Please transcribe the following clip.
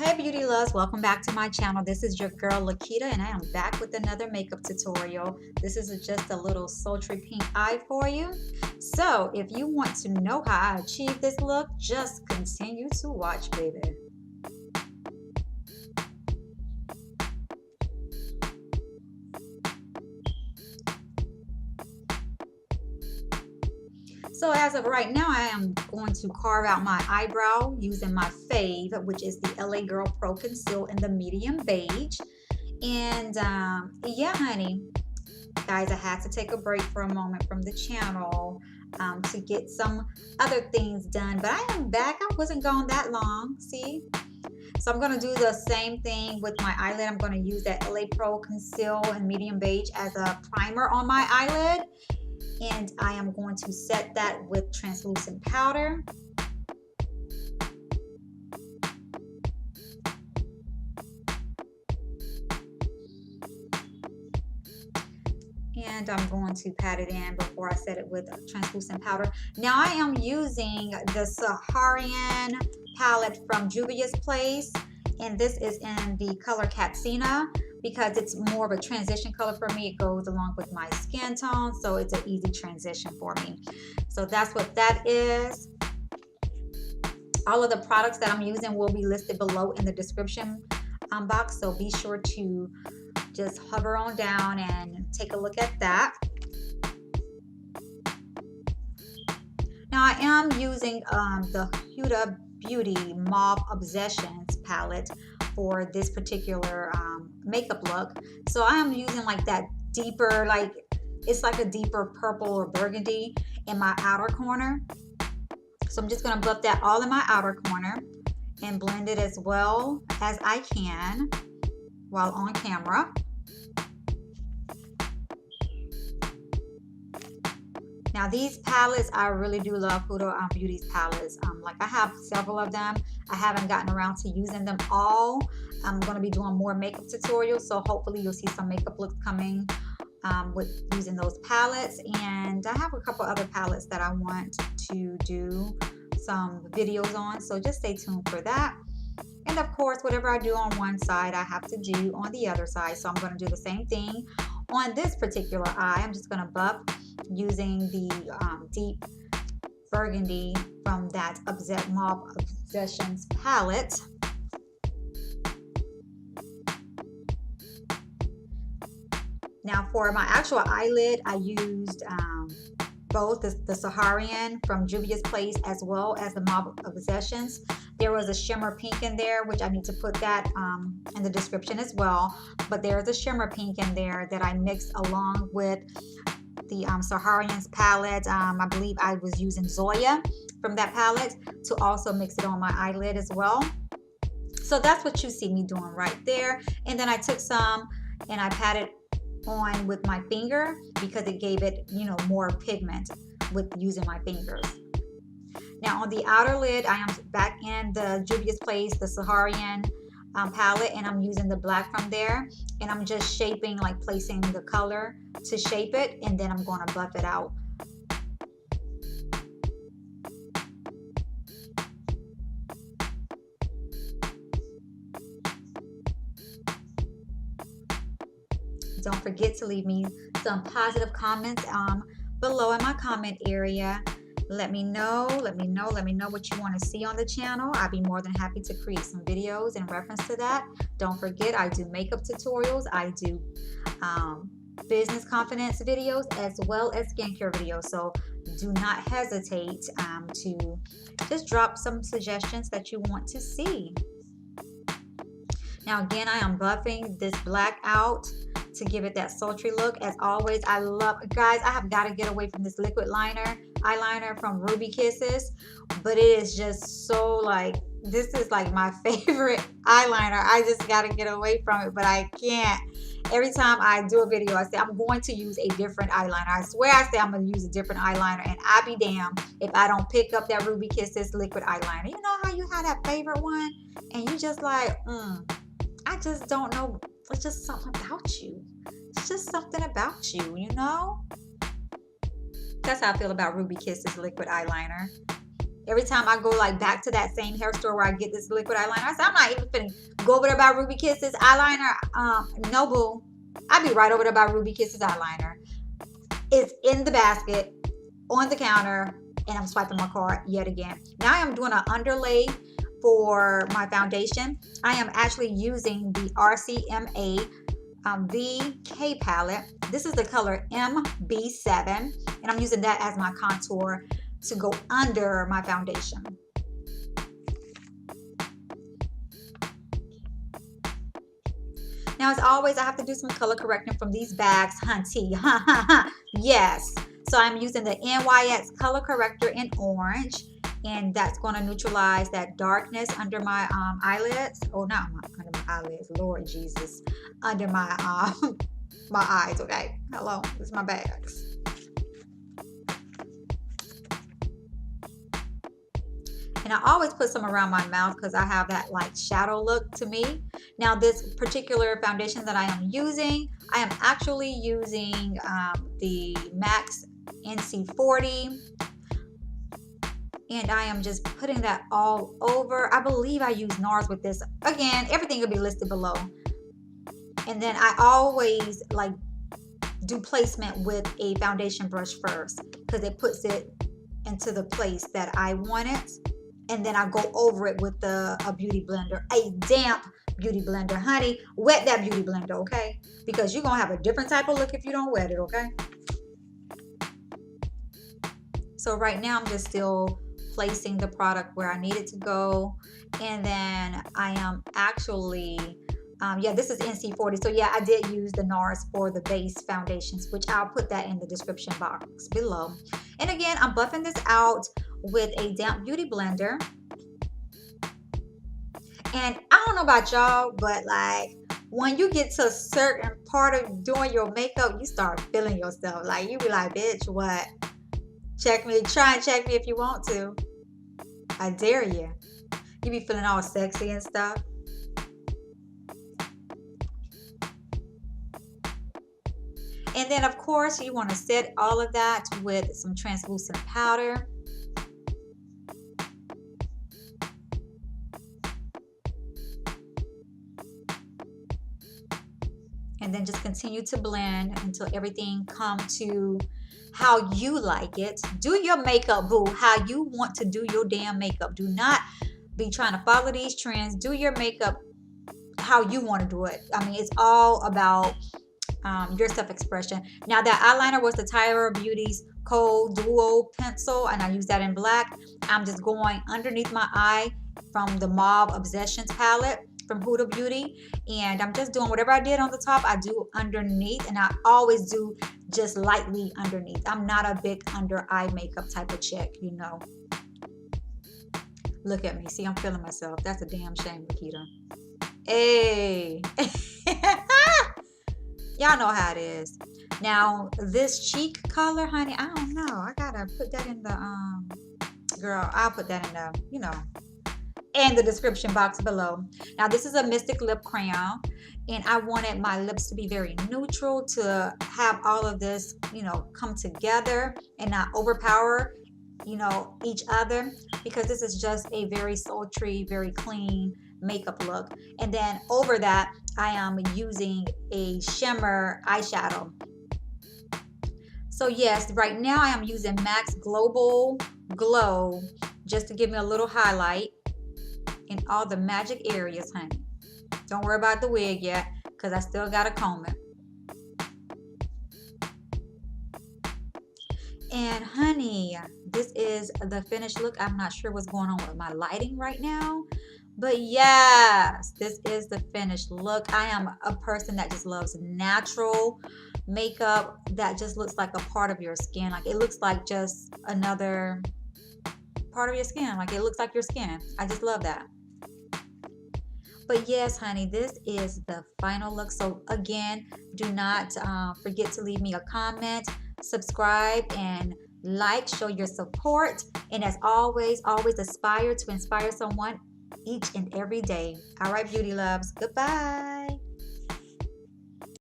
Hey beauty loves, welcome back to my channel. This is your girl Lakita and I am back with another makeup tutorial. This is just a little sultry pink eye for you. So if you want to know how I achieve this look, just continue to watch, baby. So as of right now, I am going to carve out my eyebrow using my fave, which is the LA Girl Pro Conceal in the medium beige. And yeah, honey, guys, I had to take a break for a moment from the channel to get some other things done. But I am back. I wasn't gone that long, see? So I'm going to do the same thing with my eyelid. I'm going to use that LA Pro Conceal in medium beige as a primer on my eyelid. And I am going to set that with translucent powder. And I'm going to pat it in before I set it with translucent powder. Now I am using the Saharian palette from Juvia's Place. And this is in the color Katsina because it's more of a transition color for me. It goes along with my skin tone, so it's an easy transition for me. So that's what that is. All of the products that I'm using will be listed below in the description box, so be sure to just hover on down and take a look at that. Now I am using the Huda Beauty Mauve Obsessions palette for this particular makeup look. So I am using like that deeper, like it's like a deeper purple or burgundy in my outer corner. So I'm just going to buff that all in my outer corner and blend it as well as I can while on camera. Now these palettes, I really do love Huda Beauty's palettes. Like I have several of them. I haven't gotten around to using them all. I'm going to be doing more makeup tutorials, so hopefully you'll see some makeup looks coming with using those palettes. And I have a couple other palettes that I want to do some videos on, so just stay tuned for that. And of course, whatever I do on one side, I have to do on the other side. So I'm going to do the same thing on this particular eye. I'm just going to buff using the deep burgundy from that Mauve Obsessions palette. Now for my actual eyelid, I used both the Saharian from Juvia's Place as well as the Mauve Obsessions. There was a shimmer pink in there, which I need to put that in the description as well. But there's a shimmer pink in there that I mixed along with the Saharian's palette. I believe I was using Zoya from that palette to also mix it on my eyelid as well. So that's what you see me doing right there. And then I took some and I patted on with my finger because it gave it, you know, more pigment with using my fingers. Now on the outer lid, I am back in the Juvia's Place, the Saharian palette, and I'm using the black from there, and I'm just shaping, like placing the color to shape it, and then I'm going to buff it out. Don't forget to leave me some positive comments below in my comment area. Let me know what you want to see on the channel. I'd be more than happy to create some videos in reference to that. Don't forget, I do makeup tutorials. I do business confidence videos as well as skincare videos. So do not hesitate to just drop some suggestions that you want to see. Now again, I am buffing this black out to give it that sultry look. As always, I love, guys, I have got to get away from this liquid eyeliner from Ruby Kisses, but it is just so like, this is like my favorite eyeliner. I just got to get away from it, but I can't. Every time I do a video, I say I'm going to use a different eyeliner. I swear I say I'm going to use a different eyeliner, and I be damned if I don't pick up that Ruby Kisses liquid eyeliner. You know how you have that favorite one and you just like, I just don't know. It's just something about you. It's just something about you, you know? That's how I feel about Ruby Kisses liquid eyeliner. Every time I go like back to that same hair store where I get this liquid eyeliner, I said, I'm not even finna go over there by Ruby Kisses eyeliner. No, boo. I'll be right over there by Ruby Kisses eyeliner. It's in the basket, on the counter, and I'm swiping my card yet again. Now I am doing an underlay for my foundation. I am actually using the RCMA VK palette. This is the color MB7, and I'm using that as my contour to go under my foundation. Now, as always, I have to do some color correcting from these bags, hunty. Yes. So I'm using the NYX color corrector in orange, and that's going to neutralize that darkness under my eyelids. Oh, not under my eyelids, Lord Jesus, under my my eyes. Okay, hello, this is my bags. And I always put some around my mouth because I have that like shadow look to me. Now this particular foundation that I am using, I am actually using the MAC NC40. And I am just putting that all over. I believe I use NARS with this. Again, everything will be listed below. And then I always like do placement with a foundation brush first because it puts it into the place that I want it. And then I go over it with a beauty blender, a damp beauty blender. Honey, wet that beauty blender, okay? Because you're going to have a different type of look if you don't wet it, okay? So right now I'm just still placing the product where I need it to go. And then I am actually, yeah, this is NC40. So yeah, I did use the NARS for the base foundations, which I'll put that in the description box below. And again, I'm buffing this out with a damp beauty blender. And I don't know about y'all, but like when you get to a certain part of doing your makeup, you start feeling yourself. Like you be like, bitch, what? Check me, try and check me if you want to. I dare you. You be feeling all sexy and stuff. And then of course you want to set all of that with some translucent powder. And then just continue to blend until everything comes to how you like it. Do your makeup, boo, how you want to do your damn makeup. Do not be trying to follow these trends. Do your makeup how you want to do it. I mean, it's all about your self-expression. Now that eyeliner was the Tyra Beauty's Cold Duo pencil, and I use that in black. I'm just going underneath my eye from the Mauve Obsessions palette from Huda Beauty, and I'm just doing whatever I did on the top, I do underneath, and I always do just lightly underneath. I'm not a big under eye makeup type of chick, you know. Look at me. See, I'm feeling myself. That's a damn shame, Nikita. Hey. Y'all know how it is. Now, this cheek color, honey, I don't know. I gotta put that in the, girl, I'll put that in the, you know, in the description box below. Now, this is a Mystick Lip Crayon, and I wanted my lips to be very neutral, to have all of this, you know, come together and not overpower, you know, each other, because this is just a very sultry, very clean makeup look. And then over that, I am using a shimmer eyeshadow. So yes, right now I am using MAC's Global Glow just to give me a little highlight in all the magic areas, honey. Don't worry about the wig yet, because I still got to comb it. And honey, this is the finished look. I'm not sure what's going on with my lighting right now, but yes, this is the finished look. I am a person that just loves natural makeup that just looks like a part of your skin. Like it looks like just another part of your skin. Like it looks like your skin. I just love that. But yes, honey, this is the final look. So again, do not forget to leave me a comment, subscribe, and like, show your support. And as always, always aspire to inspire someone each and every day. All right, beauty loves. Goodbye.